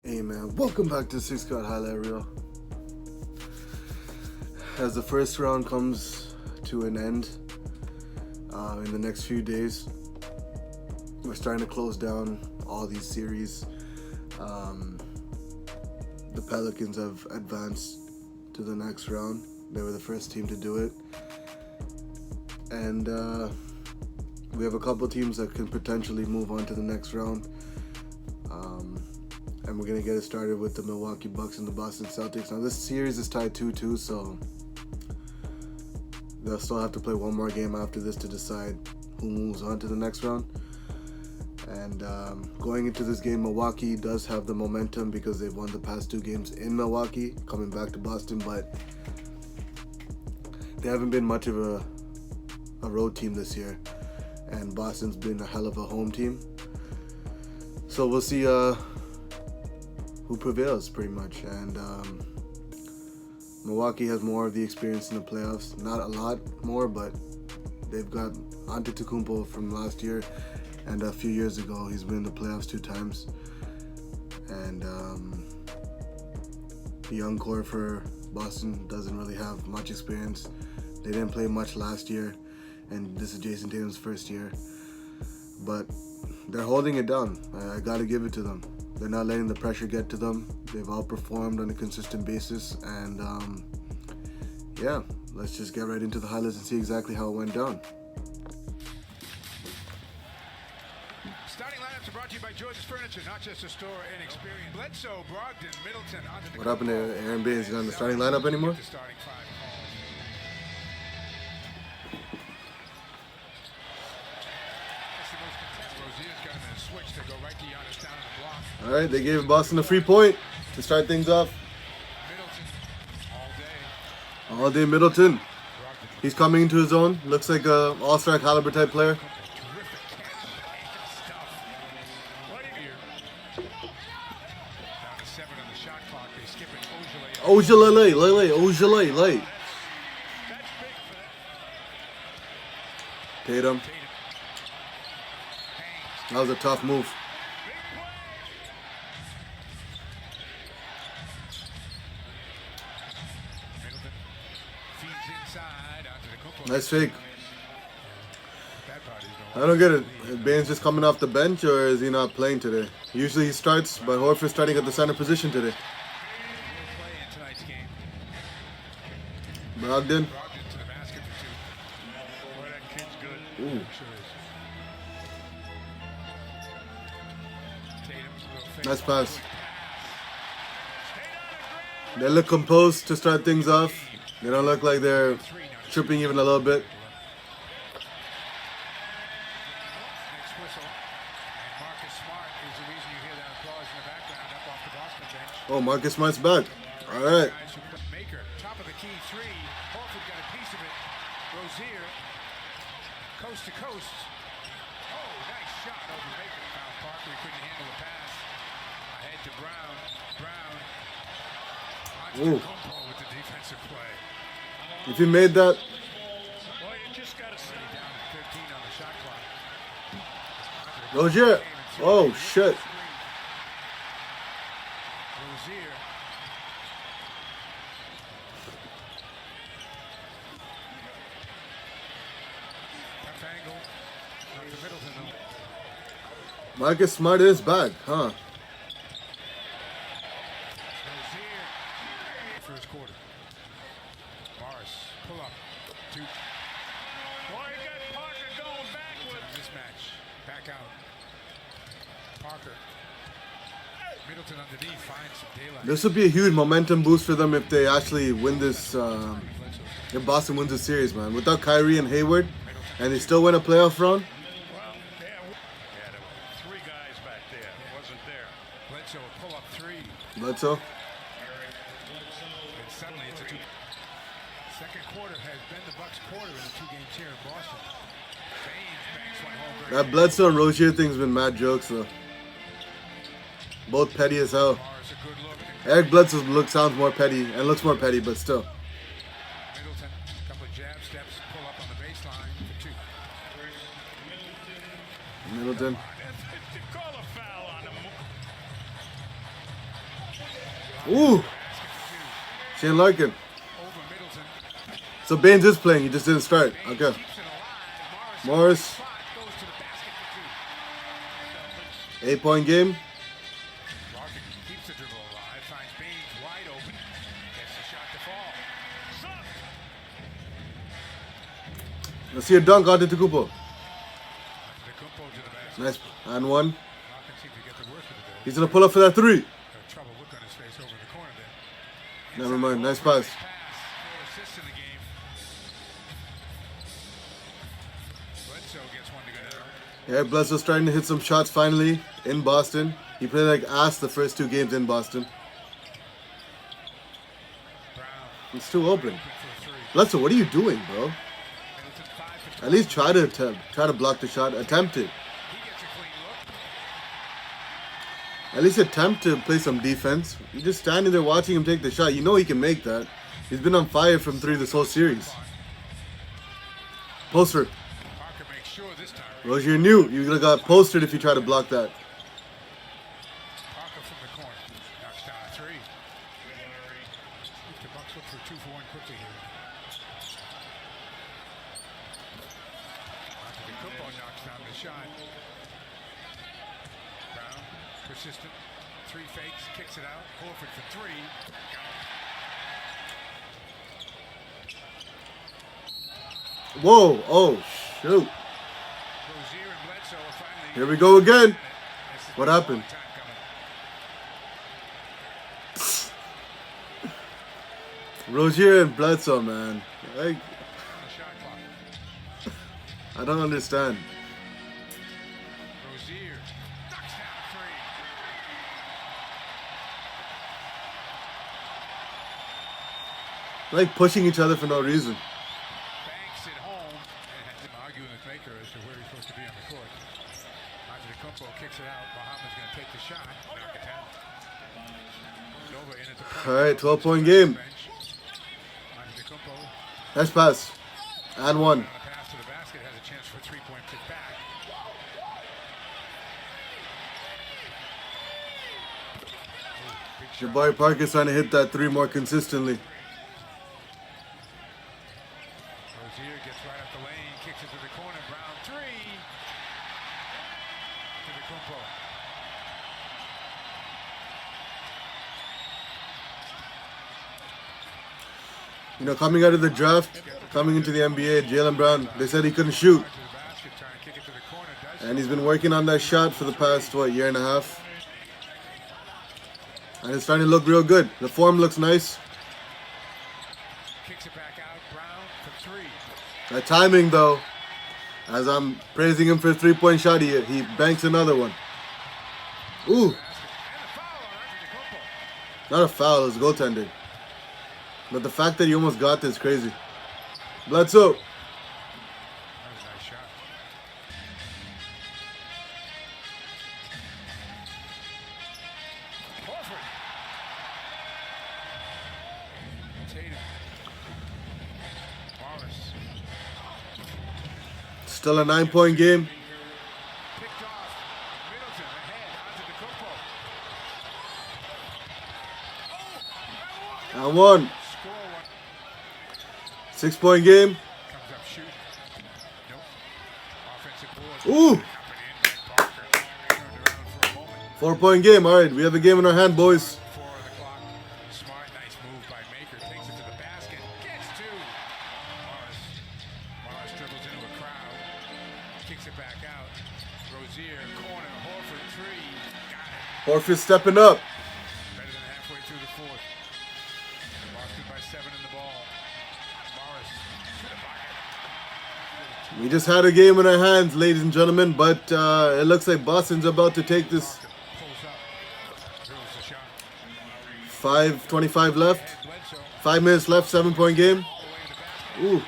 Hey man, welcome back to Six Card Highlight Reel. As the first round comes to an end in the next few days, we're starting to close down all these series. The Pelicans have advanced to the next round. They were the first team to do it. And we have a couple teams that can potentially move on to the next round. And we're going to get it started with the Milwaukee Bucks and the Boston Celtics. Now this series is tied 2-2, so they'll still have to play one more game after this to decide who moves on to the next round. And going into this game, Milwaukee does have the momentum because they've won the past two games in Milwaukee, coming back to Boston, but they haven't been much of a road team this year, and Boston's been a hell of a home team. So we'll see who prevails, pretty much. And Milwaukee has more of the experience in the playoffs. Not a lot more, but they've got Antetokounmpo from last year, and a few years ago he's been in the playoffs 2 times. And the young core for Boston doesn't really have much experience. They didn't play much last year, and this is Jason Tatum's first year. But they're holding it down. I gotta give it to them. They're not letting the pressure get to them. They've outperformed on a consistent basis, and yeah, let's just get right into the highlights and see exactly how it went down. Starting lineups are brought to you by George's Furniture, not just a store and experience. Bledsoe, Brogdon, Middleton, What happened to Aaron Baines? He's not in the starting lineup anymore? All right, they gave Boston a free point to start things off. All day Middleton. He's coming into his own. Looks like a all-star caliber type player. Ojale. Tatum. That was a tough move. Nice fake. I don't get it. Is Baines just coming off the bench, or is he not playing today? Usually he starts, but Horford's starting at the center position today. Brogdon. Ooh. Nice pass. They look composed to start things off. They don't look like they're tripping even a little bit. Oh, Marcus Smart's back. All right. Top of the key three. Horford got a piece of it. Rozier, coast to coast. Oh, nice shot over Baker. Found Parker. He couldn't handle the pass. Ahead to Brown. Antetokounmpo with the defensive play. If you made that. Well, you just got to sit down at 15 on the shot clock. Rozier. Oh, shit. Rozier. Tough angle. Not to Middleton, though. Marcus Smart is back, huh? Rozier. First quarter. Morris, pull up. 2. Boy, you got Parker going backwards. Mismatch. Back out. Parker. Middleton underneath finds some daylight. This would be a huge momentum boost for them if they actually win this, if Boston wins the series, man. Without Kyrie and Hayward, and they still win a playoff run. Well, there were 3 guys back there. Wasn't there. Bledsoe pull up 3. Bledsoe. And suddenly it's a 2. Second quarter has been the Bucks' quarter in the 2 games here in Boston. Baines banks one home. That Bledsoe and Rozier thing's been mad jokes, though. Both petty as hell. Eric Bledsoe sounds more petty and looks more petty, but still. Middleton, couple of jab steps, pull up on the baseline for 2. Middleton. Call a foul on him. Ooh. Shane Larkin. So Baines is playing. He just didn't start. Okay. Morris. 8-point game. Larkin keeps the dribble alive, finds Baines wide open, gets the shot to fall. Let's see a dunk out to Kupo. Antetokounmpo to the basket. Nice. And one. Larkin seemed to get the worst of the day. He's going to pull up for that three. Got a trouble look on his face over the corner there. Never mind. Nice pass. Pass, 4 assists in the game. Bledsoe gets one to go down. Yeah, Bledsoe's starting to hit some shots finally in Boston. He played like ass the first 2 games in Boston. Brown It's too open. open for 3. Bledsoe, what are you doing, bro? Middleton 5 for 12. At least try to block the shot. Attempt it. He gets a clean look. At least attempt to play some defense. You're just standing there watching him take the shot. You know he can make that. He's been on fire from 3 this whole series. Poster. Parker makes sure this time. Rozier knew you would have got posted if you try to block that. Parker from the corner. Knocks down a 3. If the Bucks look for 2 for 1 quickly here. Antetokounmpo knocks down the shot. Brown, persistent. 3 fakes, kicks it out. Horford for 3. Whoa. Oh, shoot. Rozier and Bledsoe are finally. Here we go again. This has What been a long happened? time coming. Rozier and Bledsoe, man. Like, On the shot clock. I don't understand. Rozier knocks down a 3. Like pushing each other for no reason. Banks at home and has him arguing with Baker as to where he's supposed to be on the court. Antetokounmpo kicks it out. Muhammad's going to take the shot. Knock it down. Nova in at the point. All right, 12-point game. Antetokounmpo Nice pass. And one. on a pass to the basket has a chance for a 3-point kick back. Big shot. Jabari Parker's trying to hit that 3 more consistently. Rozier gets right up the lane, kicks it to the corner. Brown 3. Antetokounmpo. You know, coming out of the draft, coming into the NBA, Jaylen Brown, they said he couldn't shoot. To the basket, trying to kick it to the corner. Does And he's been working on that shot for the past, year and a half. And it's starting to look real good. The form looks nice. kicks it back out. Brown for 3. That timing, though, as I'm praising him for his 3-point shot, he banks another one. Ooh, Basket. And a foul on Antetokounmpo. not a foul, it's goaltending. But the fact that he almost got this is crazy. Bledsoe. That was a nice shot. Horford. Tatum. Morris. Still a 9-point game. Picked off. Middleton ahead. Antetokounmpo. And one. Score one. 6-point game. Comes up shooting. Nope. Offensive board. Ooh. Up and in. Parker turned around for a moment. 4-point game. All right, we have a game in our hand, boys. 4 on the clock. Smart, nice move by Maker. Takes it to the basket. Gets 2. Morris dribbles into a crowd. Kicks it back out. Rozier, corner. Horford, 3. Got it. Horford stepping up. Better than halfway through the 4th. Boston by 7 in the ball. Morris to the bucket. We just had a game in our hands, ladies and gentlemen, but it looks like Boston's about to take this. Parker pulls up. Drills the shot. 5:25 left. Bledsoe 5 minutes left, 7-point game. all the way to the basket. Ooh. Ejected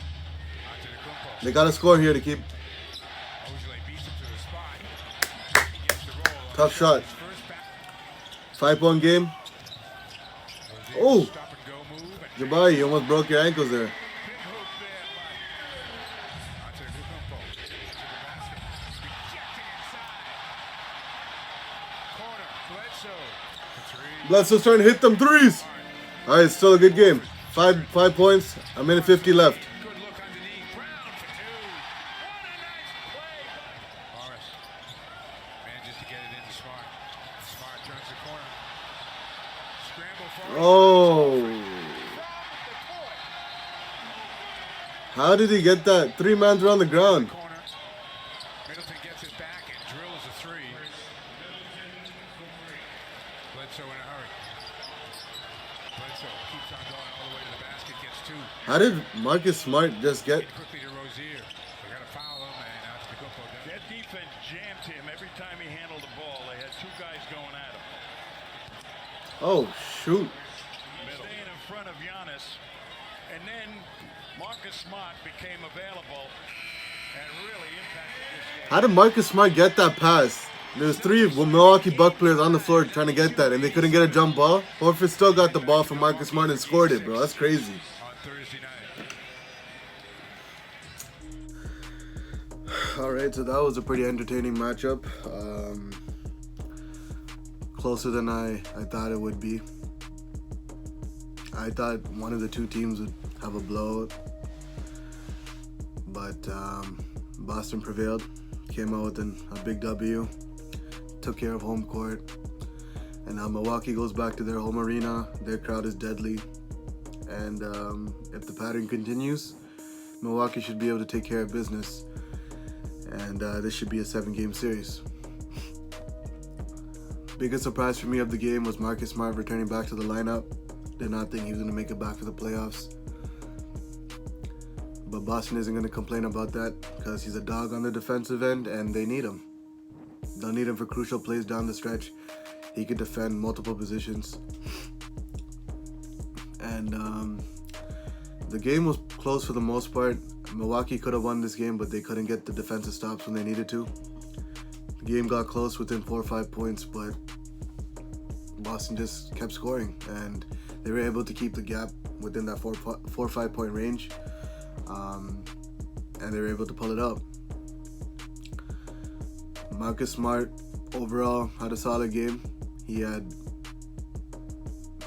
from behind. Antetokounmpo. They got to score here to keep. Mosley beats him to the spot. He gets the roll on Tough shot. his first back. 5-point game. Rozier Oh. stop and go move. And Jabari, you almost broke your ankles there. big hook there by Antetokounmpo. To the basket. Rejected inside. Bledsoe. The three. Bledsoe's trying to hit them threes. All right, it's still a good game. Five points. A minute 50 left. Good look underneath. Brown for two. What a nice play. Morris manages to get it into Smart. Smart turns the corner. Scramble for Oh. from the court. How did he get that? 3 mans around the ground. Corner. Middleton gets it back and drills a three. Bledsoe in a hurry. Bledsoe keeps on going all the way to the basket, gets two. How did Marcus Smart just get? Quickly to Rozier. They got to foul him, and now it's Tecumpo down. That defense jammed him every time he handled the ball. They had two guys going at him. Oh shoot! Staying in front of Giannis. And then Marcus Smart became available and really impacted this game. How did Marcus Smart get that pass? There was 3 Milwaukee Buck players on the floor trying to get that, and they couldn't get a jump ball. Horford still got the ball from Marcus Smart and scored it, bro. That's crazy. On Thursday night. All right, so that was a pretty entertaining matchup. Closer than I thought it would be. I thought one of the two teams would have a blowout, but Boston prevailed, came out with a big W, took care of home court, and now Milwaukee goes back to their home arena. Their crowd is deadly, and if the pattern continues, Milwaukee should be able to take care of business, and this should be a 7-game series. Biggest surprise for me of the game was Marcus Smart returning back to the lineup. Did not think he was going to make it back for the playoffs. But Boston isn't going to complain about that because he's a dog on the defensive end and they need him. They'll need him for crucial plays down the stretch. He could defend multiple positions. And the game was close for the most part. Milwaukee could have won this game, but they couldn't get the defensive stops when they needed to. The game got close within 4 or 5 points, but Boston just kept scoring, and they were able to keep the gap within that 4 or 5 point range, and they were able to pull it out. Marcus Smart overall had a solid game. He had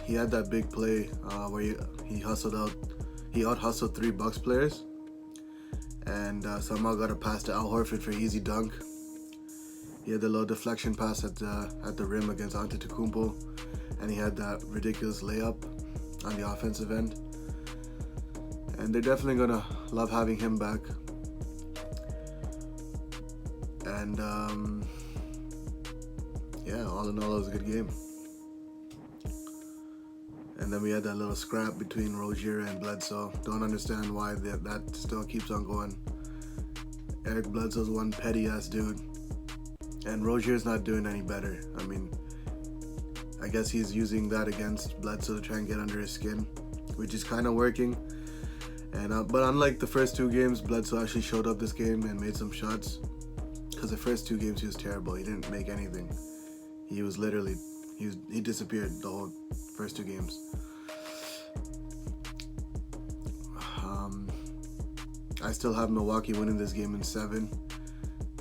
that big play where he out-hustled 3 Bucks players, and somehow got a pass to Al Horford for an easy dunk. He had the little deflection pass at the rim against Antetokounmpo, and he had that ridiculous layup on the offensive end. And they're definitely gonna love having him back. And yeah, all in all, it was a good game. And then we had that little scrap between Rozier and Bledsoe. Don't understand why that still keeps on going. Eric Bledsoe's one petty ass dude. And Rozier's not doing any better. I mean, I guess he's using that against Bledsoe to try and get under his skin, which is kind of working. And but unlike the first 2 games, Bledsoe actually showed up this game and made some shots. Because the first 2 games he was terrible. He didn't make anything. He was literally, he disappeared the whole first 2 games. I still have Milwaukee winning this game in 7.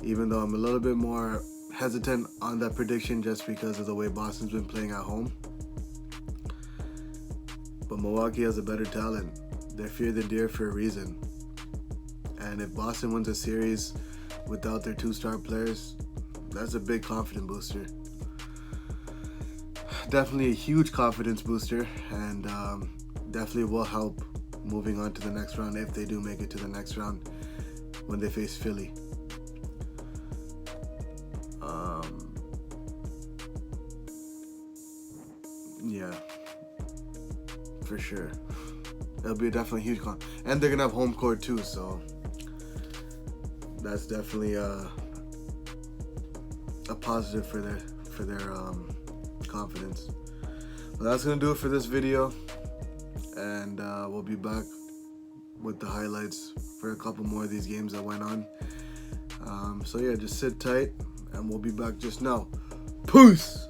Even though I'm a little bit more hesitant on that prediction just because of the way Boston's been playing at home. But Milwaukee has a better talent. They're feared and dear for a reason. And if Boston wins a series without their 2-star players, that's a big confidence booster. Definitely a huge confidence booster, and definitely will help moving on to the next round if they do make it to the next round when they face Philly. Yeah, for sure. It'll be definitely a huge con, and they're gonna have home court too, so that's definitely a positive for their confidence. But that's gonna do it for this video, and we'll be back with the highlights for a couple more of these games that went on. So yeah, just sit tight, and we'll be back just now. Peace.